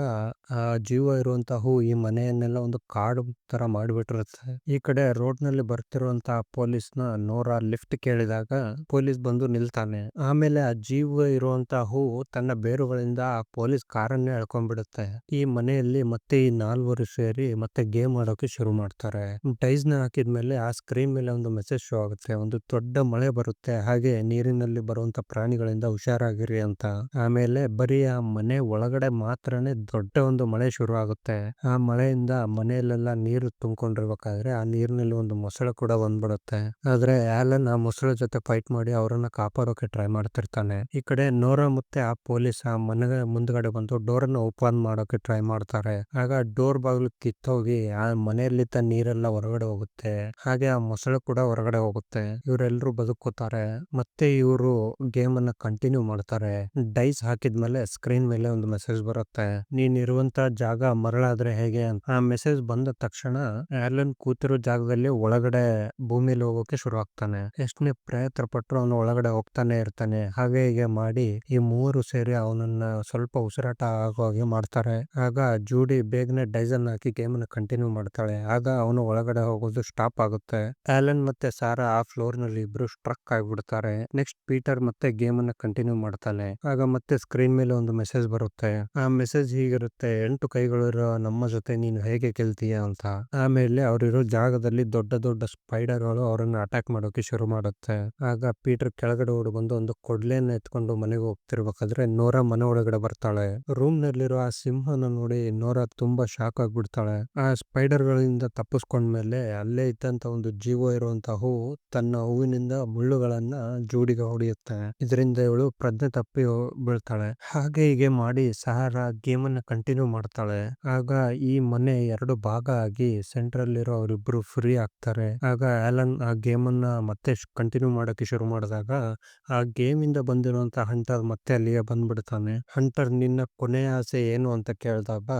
ಆ ಜೀವ ಇರುವಂತ ಹೂ ಈ ಮನೆಯನ್ನೆಲ್ಲ ಒಂದು ಕಾಡು ತರ ಮಾಡ್ಬಿಟ್ಟಿರುತ್ತೆ. ಈ ಕಡೆ ರೋಡ್ ನಲ್ಲಿ ಬರ್ತಿರುವಂತ ಪೊಲೀಸ್ ನ ನೋರಾ ಲಿಫ್ಟ್ ಕೇಳಿದಾಗ ಪೊಲೀಸ್ ಬಂದು ನಿಲ್ತಾನೆ. ಆಮೇಲೆ ಆ ಜೀವ ಇರುವಂತ ಹೂ ತನ್ನ ಬೇರುಗಳಿಂದ ಆ ಪೊಲೀಸ್ ಕಾರನ್ನೇ ಎಳ್ಕೊಂಡ್ಬಿಡುತ್ತೆ. ಈ ಮನೆಯಲ್ಲಿ ಮತ್ತೆ ಈ 4 ಸೇರಿ ಮತ್ತೆ ಗೇಮ್ ಆಡೋಕೆ ಶುರು ಮಾಡ್ತಾರೆ. ಡೈಸ್ ನ ಹಾಕಿದ್ಮೇಲೆ ಆ ಸ್ಕ್ರೀನ್ ಮೇಲೆ ಒಂದು ಮೆಸೇಜ್ ಶೋ ಆಗುತ್ತೆ. ಒಂದು ದೊಡ್ಡ ಮಳೆ ಬರುತ್ತೆ, ಹಾಗೆ ನೀರಿನಲ್ಲಿ ಬರುವಂತ ಪ್ರಾಣಿಗಳಿಂದ ಹುಷಾರಾಗಿರಿ ಅಂತ. ಆಮೇಲೆ ಬರೀ ಆ ಮನೆ ಒಳಗಡೆ ಮಾತ್ರನೇ ದೊಡ್ಡ ಒಂದು ಮಳೆ ಶುರು ಆಗುತ್ತೆ. ಆ ಮಳೆಯಿಂದ ಮನೆಯಲ್ಲೆಲ್ಲ ನೀರು ತುಂಬಿಕೊಂಡಿರ್ಬೇಕಾದ್ರೆ ಆ ನೀರಿನಲ್ಲಿ ಒಂದು ಮೊಸಳೆ ಕೂಡ ಬಂದ್ಬಿಡುತ್ತೆ. ಆದ್ರೆ ಆಲನ್ ಆ ಮೊಸಳೆ ಜೊತೆ ಫೈಟ್ ಮಾಡಿ ಅವರನ್ನ ಕಾಪಾಡೋಕೆ ಟ್ರೈ ಮಾಡ್ತಿರ್ತಾನೆ. ಈ ಕಡೆ ನೋರಾ ಮತ್ತೆ ಆ ಪೊಲೀಸ್ ಆ ಮನೆ ಮುಂದ್ಗಡೆ ಬಂದು ಡೋರ್ ಅನ್ನು ಓಪನ್ ಮಾಡೋಕೆ ಟ್ರೈ ಮಾಡ್ತಾರೆ. ಆಗ ಡೋರ್ ಬಾಗಿಲು ಕಿತ್ತೋಗಿ ಆ ಮನೆಯಲ್ಲಿದ್ದ ನೀರೆಲ್ಲ ಹೊರಗಡೆ ಹೋಗುತ್ತೆ. ಹಾಗೆ ಆ ಮೊಸಳೆ ಕೂಡ ಹೊರಗಡೆ ಹೋಗುತ್ತೆ. ಇವರೆಲ್ಲರೂ ಬದುಕೋತಾರೆ. ಮತ್ತೆ ಇವರು ಗೇಮ್ ಅನ್ನ ಕಂಟಿನ್ಯೂ ಮಾಡ್ತಾರೆ. ಡೈಸ್ ಹಾಕಿದ್ಮೇಲೆ ಸ್ಕ್ರೀನ್ ಮೇಲೆ ಒಂದು ಮೆಸೇಜ್ ಬರುತ್ತೆ. ನೀನ್ ಇರುವಂತ ಜಾಗ ಮರಳಾದ್ರೆ ಹೇಗೆ ಅಂತ. ಆ ಮೆಸೇಜ್ ಬಂದ ತಕ್ಷಣ ಆಲನ್ ಕೂತಿರೋ ಜಾಗದಲ್ಲಿ ಒಳಗಡೆ ಭೂಮಿಲಿ ಹೋಗೋಕೆ ಶುರು ಆಗ್ತಾನೆ. ಎಷ್ಟನೇ ಪ್ರಯತ್ನ ಪಟ್ಟರು ಅವನು ಒಳಗಡೆ ಹೋಗ್ತಾನೆ ಇರ್ತಾನೆ. ಹಾಗೆ ಹೀಗೆ ಮಾಡಿ ಈ ಮೂವರು ಸೇರಿ ಅವನನ್ನ ಸ್ವಲ್ಪ ಉಸಿರಾಟ ಆಗೋ ಹಾಗೆ ಮಾಡ್ತಾರೆ. ಆಗ ಜೂಡಿ ಬೇಗನೆ ಡೈಸನ್ ಹಾಕಿ ಗೇಮ್ ಅನ್ನು ಕಂಟಿನ್ಯೂ ಮಾಡ್ತಾಳೆ. ಆಗ ಅವನು ಒಳಗಡೆ ಹೋಗೋದು ಸ್ಟಾಪ್ ಆಗುತ್ತೆ. ಆಲನ್ ಮತ್ತೆ ಸಾರಾ ಆ ಫ್ಲೋರ್ ನಲ್ಲಿ ಇಬ್ರು ಸ್ಟ್ರಕ್ ಆಗ್ಬಿಡ್ತಾರೆ. ನೆಕ್ಸ್ಟ್ ಪೀಟರ್ ಮತ್ತೆ ಗೇಮ್ ಅನ್ನ ಕಂಟಿನ್ಯೂ ಮಾಡ್ತಾನೆ. ಆಗ ಮತ್ತೆ ಸ್ಕ್ರೀನ್ ಮೇಲೆ ಒಂದು ಮೆಸೇಜ್ ಬರುತ್ತೆ. ಆ ಮೆಸೇಜ್ ಹೀಗಿರುತ್ತೆ: 8 ಕೈಗಳಿರೋ ನಮ್ಮ ಜೊತೆ ನೀನು ಹೇಗೆ ಗೆಲ್ತೀಯ ಅಂತ. ಆಮೇಲೆ ಅವರಿರೋ ಜಾಗದಲ್ಲಿ ದೊಡ್ಡ ದೊಡ್ಡ ಸ್ಪೈಡರ್ ಗಳು ಅವರನ್ನ ಅಟ್ಯಾಕ್ ಮಾಡೋಕೆ ಶುರು ಮಾಡುತ್ತೆ. ಆಗ ಪೀಟರ್ ಕೆಳಗಡೆ ಓಡಿ ಬಂದು ಒಂದು ಕೊಡ್ಲೆಯನ್ನ ಎತ್ಕೊಂಡು ಮನೆಗೆ ಹೋಗ್ತಿರ್ಬೇಕಾದ್ರೆ ನೋರಾ ಮನೆ ಒಳಗಡೆ ಬರ್ತಾಳೆ. ರೂಮ್ ನಲ್ಲಿರೋ ಆ ಸಿಂಹನ ನೋಡಿ ನೋರಾ ತುಂಬಾ ಶಾಕ್ ಆಗ್ಬಿಡ್ತಾಳೆ. ಆ ಸ್ಪೈಡರ್ ಗಳಿಂದ ತಪ್ಪಿಸ್ಕೊಂಡ್ಮೇಲೆ ಅಲ್ಲೇ ಇದ್ದಂತ ಒಂದು ಜೀವ ಇರುವಂತ ಹೂವು ತನ್ನ ಹೂವಿನಿಂದ ಮುಳ್ಳುಗಳನ್ನ ಜೂಡಿಗೆ ಹೊಡೆಯುತ್ತೆ. ಇದರಿಂದ ಇವಳು ಪ್ರಜ್ಞೆ ತಪ್ಪಿ ಬೀಳ್ತಾಳೆ. ಹಾಗೆ ಹೀಗೆ ಮಾಡಿ ಸಹಾರಾ ಗೇಮ್ ಅನ್ನ ಕಂಟಿನ್ಯೂ ಮಾಡ್ತಾಳೆ. ಆಗ ಈ ಮನೆ 2 ಭಾಗ ಆಗಿ ಸೆಂಟ್ರಲ್ ಇರೋ ಅವರಿಬ್ರು ಫ್ರೀ ಆಗ್ತಾರೆ. ಆಗ ಆಲನ್ ಆ ಗೇಮ್ ಅನ್ನ ಮತ್ತೆ ಕಂಟಿನ್ಯೂ ಮಾಡಕ್ಕೆ ಶುರು ಮಾಡಿದಾಗ ಆ ಗೇಮ್ ಇಂದ ಬಂದಿರುವಂತ ಹಂಟರ್ ಮತ್ತೆ ಅಲ್ಲಿಗೆ ಬಂದ್ಬಿಡ್ತಾನೆ. ಹಂಟರ್ ನಿನ್ನ ಕೊನೆಯ ಆಸೆ ಏನು ಅಂತ ಕೇಳಿದಾಗ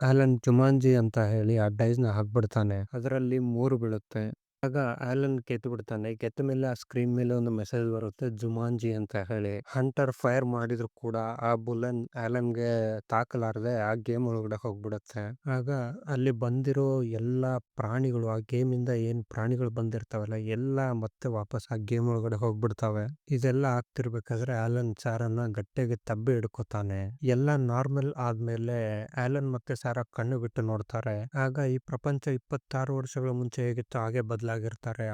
ಆಲನ್ ಜುಮಾಂಜಿ ಅಂತ ಹೇಳಿ ಆ ಡೈಸ್ ನ ಹಾಕ್ಬಿಡ್ತಾನೆ. ಅದರಲ್ಲಿ 3 ಬೀಳುತ್ತೆ. ಆಗ ಆಲನ್ ಗೆದ್ದು ಬಿಡ್ತಾನೆ. ಗೆದ್ದ ಮೇಲೆ ಆ ಸ್ಕ್ರೀನ್ ಮೇಲೆ ಒಂದು ಮೆಸೇಜ್ ಬರುತ್ತೆ, ಜುಮಾಂಜಿ ಅಂತ ಹೇಳಿ. ಹಂಟರ್ ಫೈರ್ ಮಾಡಿದ್ರು ಕೂಡ ಆ ಬುಲೆನ್ ಆಲನ್ಗೆ ತಾಕಲಾರದೆ ಆ ಗೇಮ್ ಒಳಗಡೆ ಹೋಗ್ಬಿಡುತ್ತೆ. ಆಗ ಅಲ್ಲಿ ಬಂದಿರೋ ಎಲ್ಲಾ ಪ್ರಾಣಿಗಳು, ಆ ಗೇಮ್ ಇಂದ ಏನ್ ಪ್ರಾಣಿಗಳು ಬಂದಿರ್ತಾವಲ್ಲ ಎಲ್ಲ ಮತ್ತೆ ವಾಪಸ್ ಆ ಗೇಮ್ ಒಳಗಡೆ ಹೋಗ್ಬಿಡ್ತಾವೆ. ಇದೆಲ್ಲ ಆಗ್ತಿರ್ಬೇಕಾದ್ರೆ ಆಲನ್ ಸಾರನ್ನ ಗಟ್ಟಿಗೆ ತಬ್ಬಿ ಹಿಡ್ಕೊತಾನೆ. ಎಲ್ಲ ನಾರ್ಮಲ್ ಆದ್ಮೇಲೆ ಆಲನ್ ಮತ್ತೆ ಸಾರಾ ಕಣ್ಣು ಬಿಟ್ಟು ನೋಡ್ತಾರೆ. ಆಗ ಈ ಪ್ರಪಂಚ 26 ವರ್ಷಗಳ ಮುಂಚೆ ಹೇಗಿತ್ತು ಹಾಗೆ ಬದಲಾಗಿರ್ತಾರೆ.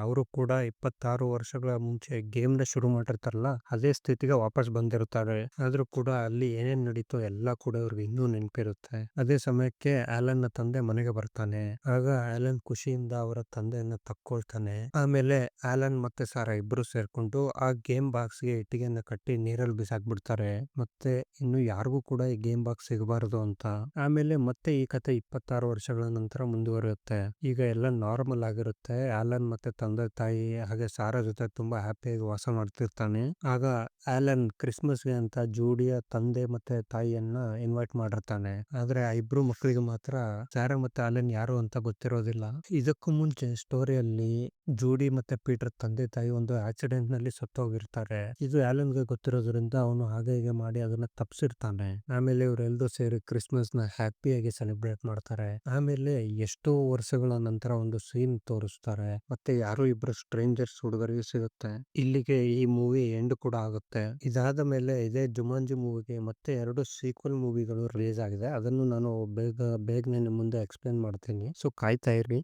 ಅವರು ಕೂಡ 26 ವರ್ಷಗಳ ಮುಂಚೆ ಗೇಮ್ ನ ಶುರು ಮಾಡಿರ್ತಾರಲ್ಲ ಅದೇ ಸ್ಥಿತಿಗೆ ವಾಪಸ್ ಬಂದಿರ್ತಾರೆ. ಆದ್ರೂ ಕೂಡ ಅಲ್ಲಿ ಏನೇನ್ ನಡೀತೋ ಎಲ್ಲ ಕೂಡ ಇವ್ರಿಗೆ ಇನ್ನೂ ನೆನಪಿರುತ್ತೆ. ಅದೇ ಸಮಯಕ್ಕೆ ಆಲನ್ ನ ತಂದೆ ಮನೆಗೆ ಬರ್ತಾನೆ. ಆಗ ಆಲನ್ ಖುಷಿಯಿಂದ ಅವರ ತಂದೆಯನ್ನ ತಕ್ಕೊಳ್ತಾನೆ. ಆಮೇಲೆ ಆಲನ್ ಮತ್ತೆ ಸಾರಾ ಇಬ್ರು ಸೇರ್ಕೊಂಡು ಆ ಗೇಮ್ ಬಾಕ್ಸ್ ಗೆ ಇಟ್ಟಿಗೆಯನ್ನ ಕಟ್ಟಿ ನೀರಲ್ಲಿ ಬಿಸಾಕ್ಬಿಡ್ತಾರೆ. ಮತ್ತೆ ಇನ್ನು ಯಾರಿಗೂ ಕೂಡ ಈ ಗೇಮ್ ಬಾಕ್ಸ್ ಸಿಗಬಾರದು ಅಂತ. ಆಮೇಲೆ ಮತ್ತೆ ಈ ಕತೆ 26 ವರ್ಷಗಳ ನಂತರ ಮುಂದುವರಿಯುತ್ತೆ. ಈಗ ಎಲ್ಲ ನಾರ್ಮಲ್ ಆಗಿರುತ್ತೆ. ಆಲನ್ ಮತ್ತೆ ತಂದೆ ತಾಯಿ ಹಾಗೆ ಸಾರಾ ಜೊತೆ ತುಂಬಾ ಹ್ಯಾಪಿಯಾಗಿ ವಾಸ ಮಾಡ್ತಿರ್ತಾನೆ. ಆಗ ಆಲನ್ ಕ್ರಿಸ್ಮಸ್ಗೆ ಅಂತ ಜೂಡಿಯ ತಂದೆ ಮತ್ತೆ ತಾಯಿಯನ್ನ ಇನ್ವೈಟ್ ಮಾಡಿರ್ತಾನೆ. ಆದ್ರೆ ಆ ಇಬ್ರು ಮಕ್ಕಳಿಗೆ ಮಾತ್ರ ಸಾರಾ ಮತ್ತೆ ಆಲನ್ ಯಾರು ಅಂತ ಗೊತ್ತಿರೋದಿಲ್ಲ. ಇದಕ್ಕೂ ಮುಂಚೆ ಸ್ಟೋರಿಯಲ್ಲಿ ಜೂಡಿ ಮತ್ತೆ ಪೀಟರ್ ತಂದೆ ತಾಯಿ ಒಂದು ಆಕ್ಸಿಡೆಂಟ್ ನಲ್ಲಿ ಸತ್ತೋಗಿರ್ತಾರೆ. ಇದು ಆಲನ್ಗೆ ಗೊತ್ತಿರೋದ್ರಿಂದ ಅವನು ಹಾಗೆ ಹೀಗೆ ಮಾಡಿ ಅದನ್ನ ತಪ್ಸಿರ್ತಾನೆ. ಆಮೇಲೆ ಇವರೆಲ್ಲರೂ ಸೇರಿ ಕ್ರಿಸ್ಮಸ್ ನ ಹ್ಯಾಪಿಯಾಗಿ ಸೆಲೆಬ್ರೇಟ್ ಮಾಡ್ತಾರೆ. ಆಮೇಲೆ ಎಷ್ಟೋ ವರ್ಷಗಳ ನಂತರ ಒಂದು ಸೀನ್ ತೋರಿಸ್ತಾರೆ. ಮತ್ತೆ ಯಾರೋ ಇಬ್ರು ಸ್ಟ್ರೇಂಜರ್ಸ್ ಹುಡುಗರಿಗೆ ಸಿಗುತ್ತೆ. ಇಲ್ಲಿಗೆ ಈ ಮೂವಿ ಎಂಡ್ ಕೂಡ ಆಗುತ್ತೆ. ಇದಾದ ಮೇಲೆ ಇದೇ ಜುಮಾಂಜಿ ಮೂವಿಗೆ ಮತ್ತೆ 2 ಸೀಕ್ವಲ್ ಮೂವಿಗಳು ರಿಲೀಸ್ ಆಗಿದೆ. ಅದನ್ನು ನಾನು ಬೇಗನೆ ನಿಮ್ಮ ಮುಂದೆ ಎಕ್ಸ್ಪ್ಲೇನ್ ಮಾಡ್ತೀನಿ. ಸೊ ಕಾಯ್ತಾ ಇರಿ.